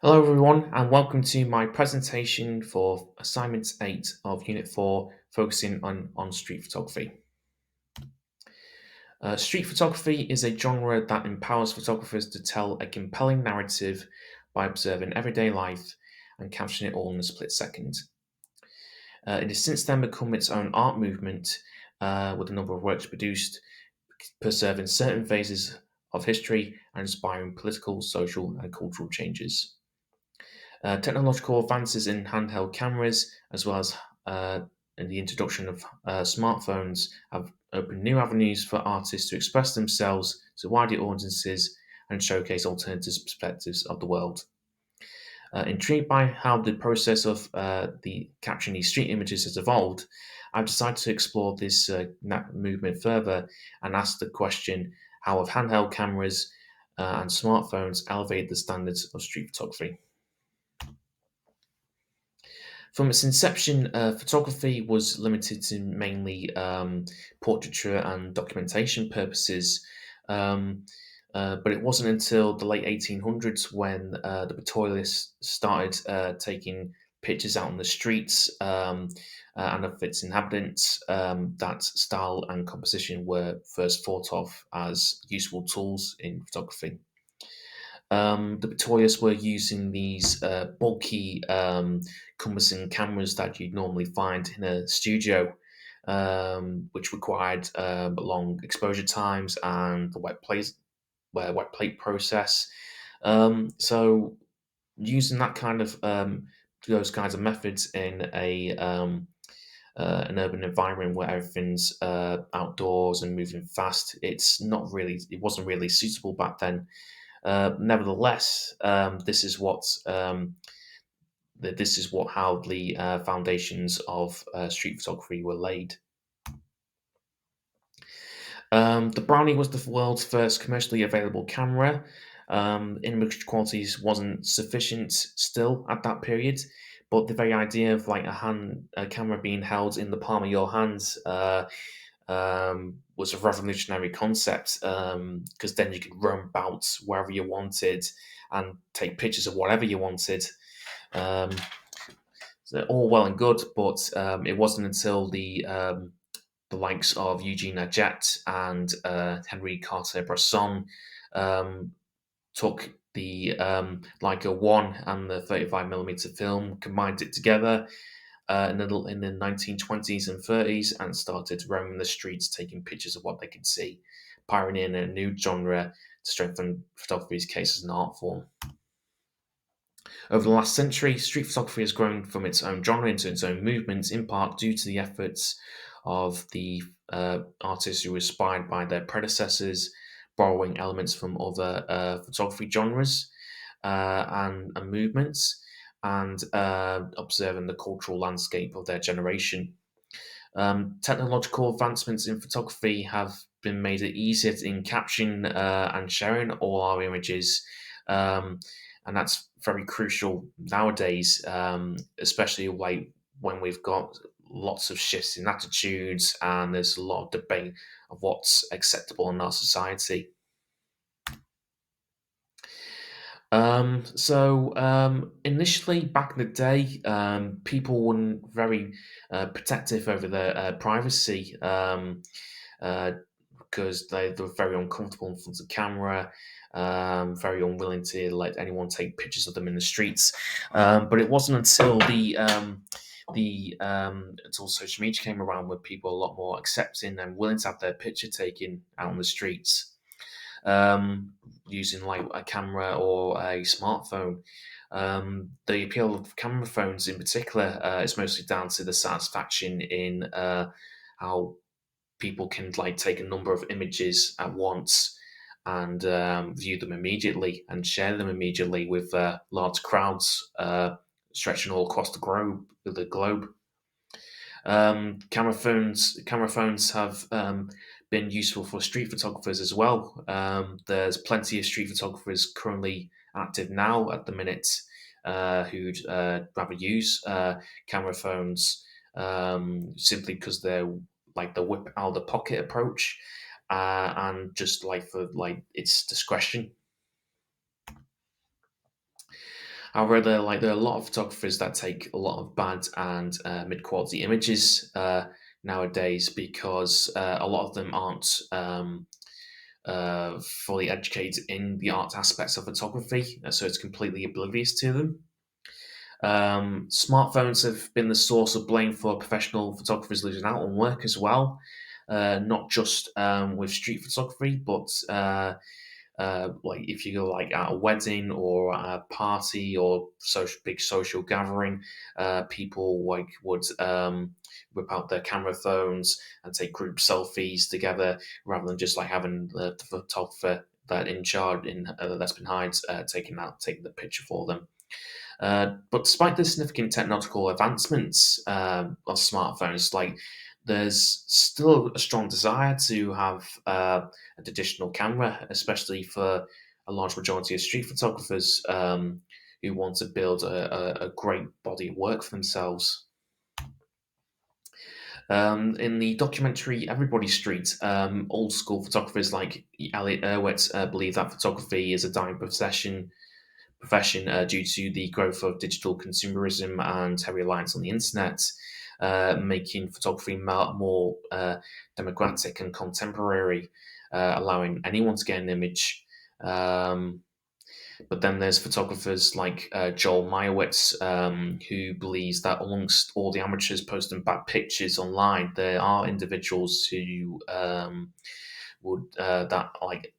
Hello everyone and welcome to my presentation for Assignment 8 of Unit 4 focusing on street photography. Street photography is a genre that empowers photographers to tell a compelling narrative by observing everyday life and capturing it all in a split second. It has since then become its own art movement with a number of works produced preserving certain phases of history and inspiring political, social and cultural changes. Technological advances in handheld cameras, as well as in the introduction of smartphones, have opened new avenues for artists to express themselves to wider audiences and showcase alternative perspectives of the world. Intrigued by how the process of the capturing these street images has evolved, I've decided to explore this movement further and ask the question: how have handheld cameras and smartphones elevated the standards of street photography? From its inception, photography was limited to mainly portraiture and documentation purposes. Um, but it wasn't until the late 1800s when the pictorialists started taking pictures out on the streets and of its inhabitants that style and composition were first thought of as useful tools in photography. The Victorias were using these bulky, cumbersome cameras that you'd normally find in a studio, which required long exposure times and the wet plate process. So, using that kind of those kinds of methods in an urban environment where everything's outdoors and moving fast, it wasn't really suitable back then. Nevertheless, this is what how the foundations of street photography were laid. The Brownie was the world's first commercially available camera. Image qualities wasn't sufficient still at that period, but the very idea of like a camera being held in the palm of your hands was a revolutionary concept because then you could roam about wherever you wanted and take pictures of whatever you wanted. Um, so all well and good, but it wasn't until the likes of Eugene Aget and Henri Cartier-Bresson um, took the Leica 1 and the 35mm film, combined it together in the 1920s and 30s, and started roaming the streets taking pictures of what they could see, pioneering a new genre to strengthen photography's case as an art form. Over the last century, street photography has grown from its own genre into its own movement, in part due to the efforts of the artists who were inspired by their predecessors, borrowing elements from other photography genres and movements, and observing the cultural landscape of their generation. Technological advancements in photography have been made it easier in capturing and sharing all our images, and that's very crucial nowadays, especially like when we've got lots of shifts in attitudes and there's a lot of debate of what's acceptable in our society. Initially, back in the day, people weren't very protective over their privacy uh, because they were very uncomfortable in front of the camera, very unwilling to let anyone take pictures of them in the streets. But it wasn't until until social media came around where people were a lot more accepting and willing to have their picture taken out on the streets using like a camera or a smartphone. The appeal of camera phones in particular is mostly down to the satisfaction in how people can like take a number of images at once and view them immediately and share them immediately with large crowds stretching all across the globe. Camera phones have been useful for street photographers as well. There's plenty of street photographers currently active now at the minute who'd rather use camera phones simply because they're like the whip out of the pocket approach and just like for like its discretion. However, there are a lot of photographers that take a lot of bad and mid-quality images nowadays because a lot of them aren't fully educated in the art aspects of photography, so it's completely oblivious to them. Smartphones have been the source of blame for professional photographers losing out on work as well, not just with street photography, but like if you go like at a wedding or a party or big social gathering, people like would whip out their camera phones and take group selfies together rather than just like having the photographer that in charge in that's been hired taking the picture for them. But despite the significant technological advancements of smartphones, like there's still a strong desire to have a traditional camera, especially for a large majority of street photographers who want to build a great body of work for themselves. In the documentary Everybody Street, old school photographers like Elliot Erwitt believe that photography is a dying profession due to the growth of digital consumerism and heavy reliance on the internet, making photography more democratic and contemporary, allowing anyone to get an image. Um, but then there's photographers like Joel Meyerowitz, who believes that amongst all the amateurs posting bad pictures online, there are individuals who would that like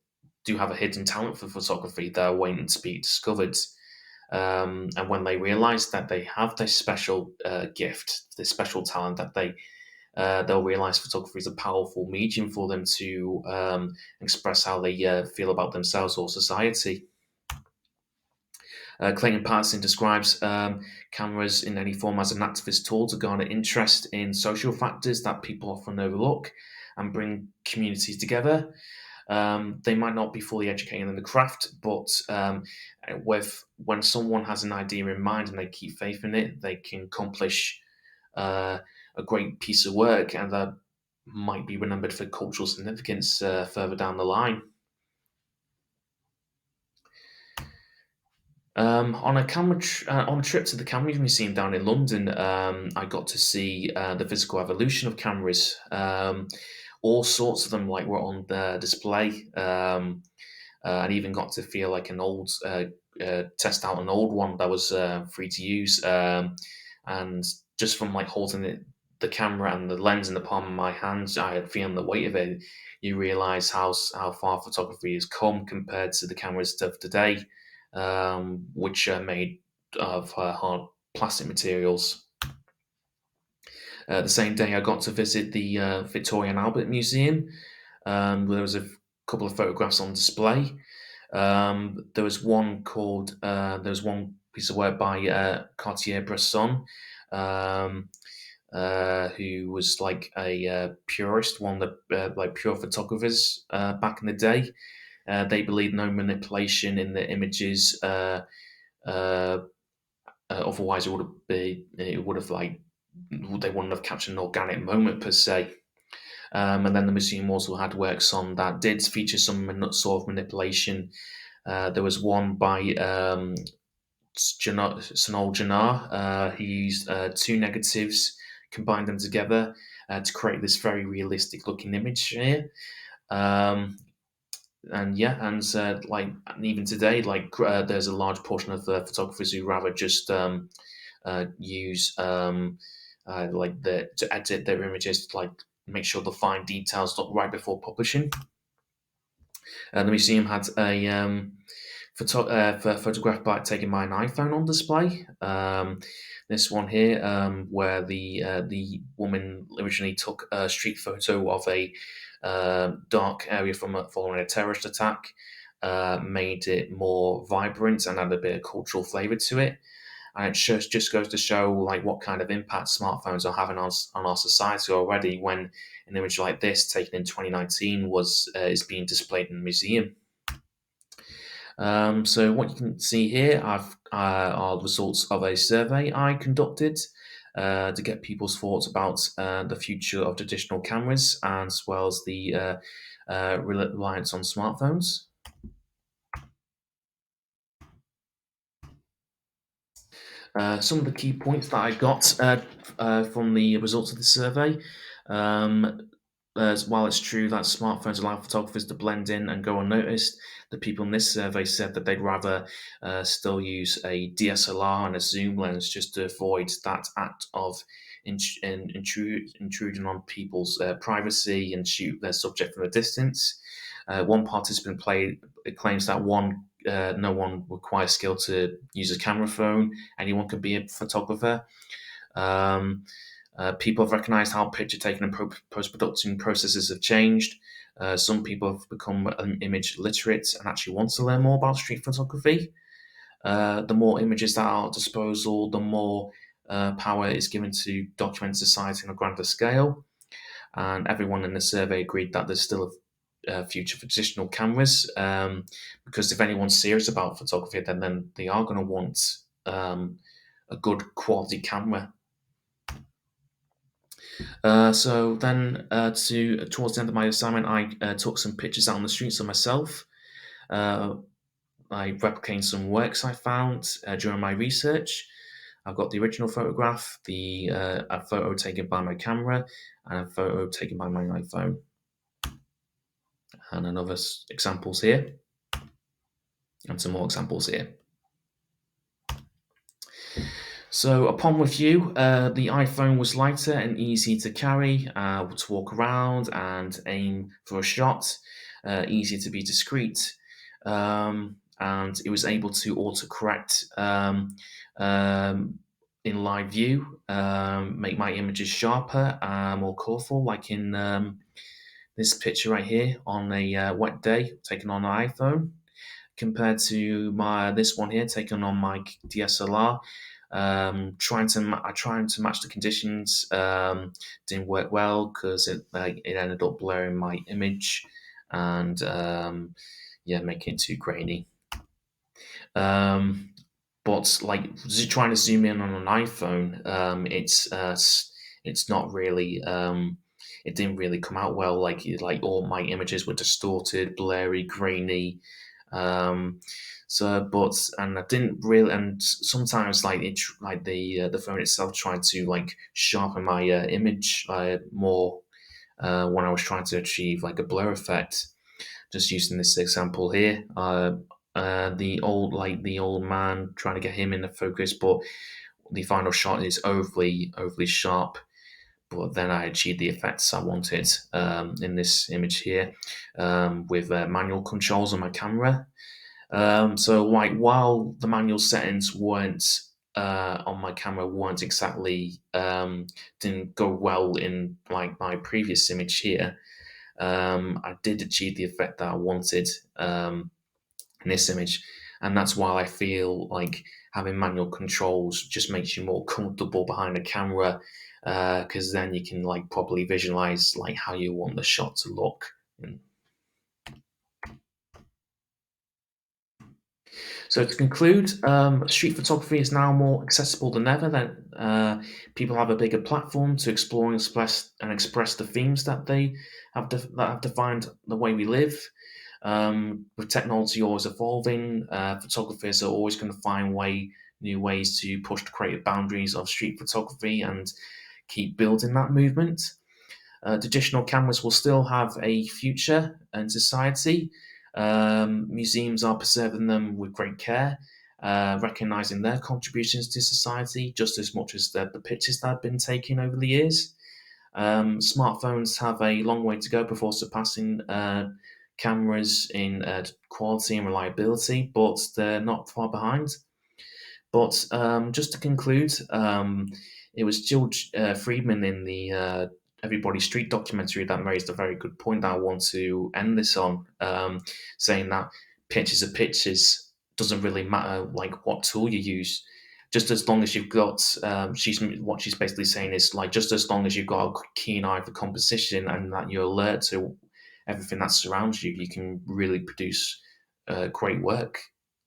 do have a hidden talent for photography that are waiting to be discovered. And when they realize that they have this special gift, this special talent, that they'll realize photography is a powerful medium for them to express how they feel about themselves or society. Clayton Patterson describes cameras in any form as an activist tool to garner interest in social factors that people often overlook and bring communities together. They might not be fully educated in the craft, but when someone has an idea in mind and they keep faith in it, they can accomplish uh, a great piece of work, and that might be remembered for cultural significance further down the line. On a trip to the Camera Museum down in London, I got to see the physical evolution of cameras. All sorts of them like were on the display, and even got to feel like an old test out an old one that was free to use. And just from like holding the camera and the lens in the palm of my hands, I had feeling the weight of it. You realize how far photography has come compared to the cameras of today, which are made of hard plastic materials. The same day, I got to visit the Victoria and Albert Museum. Where there was a couple of photographs on display. There was one piece of work by Cartier-Bresson, um, who was like a purist, one of the like pure photographers back in the day. They believed no manipulation in the images. Uh, Otherwise, it would have like they wouldn't have captured an organic moment per se. And then the museum also had works on that did feature some sort of manipulation. There was one by Sonal Janar. He used two negatives, combined them together to create this very realistic looking image here. Um, and yeah, and even today, there's a large portion of the photographers who rather just use to edit their images, like make sure the fine details look right before publishing. The museum had a photograph by taken by an iPhone on display. This one here, where the woman originally took a street photo of a dark area following a terrorist attack, made it more vibrant and had a bit of cultural flavour to it. And it just goes to show like what kind of impact smartphones are having on our society already. When an image like this, taken in 2019, was is being displayed in a museum. So what you can see here are the results of a survey I conducted to get people's thoughts about the future of traditional cameras as well as the reliance on smartphones. Some of the key points that I got from the results of the survey. Um, while it's true that smartphones allow photographers to blend in and go unnoticed, the people in this survey said that they'd rather still use a DSLR and a zoom lens just to avoid that act of intruding on people's privacy and shoot their subject from a distance. One participant claims that no one requires skill to use a camera phone. Anyone can be a photographer. Um, People have recognised how picture taking and post production processes have changed. Some people have become image literate and actually want to learn more about street photography. The more images that are at disposal, the more power is given to document society on a grander scale. And everyone in the survey agreed that there's still a future for traditional cameras, because if anyone's serious about photography, then they are going to want a good quality camera. So then, to towards the end of my assignment, I took some pictures out on the streets of myself. Uh, I replicated some works I found during my research. I've got the original photograph, a photo taken by my camera, and a photo taken by my iPhone, and another examples here, and some more examples here. So upon review, the iPhone was lighter and easy to carry, to walk around and aim for a shot, easy to be discreet, and it was able to autocorrect in live view, make my images sharper, more colourful, like in this picture right here on a wet day taken on an iPhone, compared to this one here taken on my DSLR. Trying to match the conditions didn't work well because it ended up blurring my image and making it too grainy. But like trying to zoom in on an iPhone, it's not really. It didn't really come out well. Like all my images were distorted, blurry, grainy. And I didn't really, and sometimes the phone itself tried to like sharpen my image more when I was trying to achieve like a blur effect. Just using this example here, the old man, trying to get him in the focus, but the final shot is overly sharp. But then I achieved the effects I wanted in this image here with manual controls on my camera. So like while the manual settings weren't on my camera weren't exactly didn't go well in like my previous image here, I did achieve the effect that I wanted in this image, and that's why I feel like having manual controls just makes you more comfortable behind the camera, because then you can like properly visualize like how you want the shot to look. So to conclude, street photography is now more accessible than ever. That people have a bigger platform to explore and express the themes that that have defined the way we live. With technology always evolving, photographers are always going to find new ways to push the creative boundaries of street photography and keep building that movement. Traditional cameras will still have a future in society. Museums are preserving them with great care, recognizing their contributions to society just as much as the pictures that have been taken over the years. Smartphones have a long way to go before surpassing cameras in quality and reliability, but they're not far behind. But just to conclude, it was Jill Friedman in the Everybody Street documentary that raised a very good point that I want to end this on, saying that pictures are pictures. Doesn't really matter like what tool you use, just as long as you've got. She's basically saying is like just as long as you've got a keen eye for composition and that you're alert to everything that surrounds you, you can really produce great work.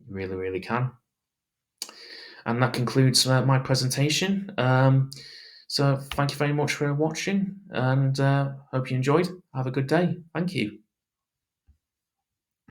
You really, really can. And that concludes my presentation. So thank you very much for watching, and hope you enjoyed. Have a good day. Thank you.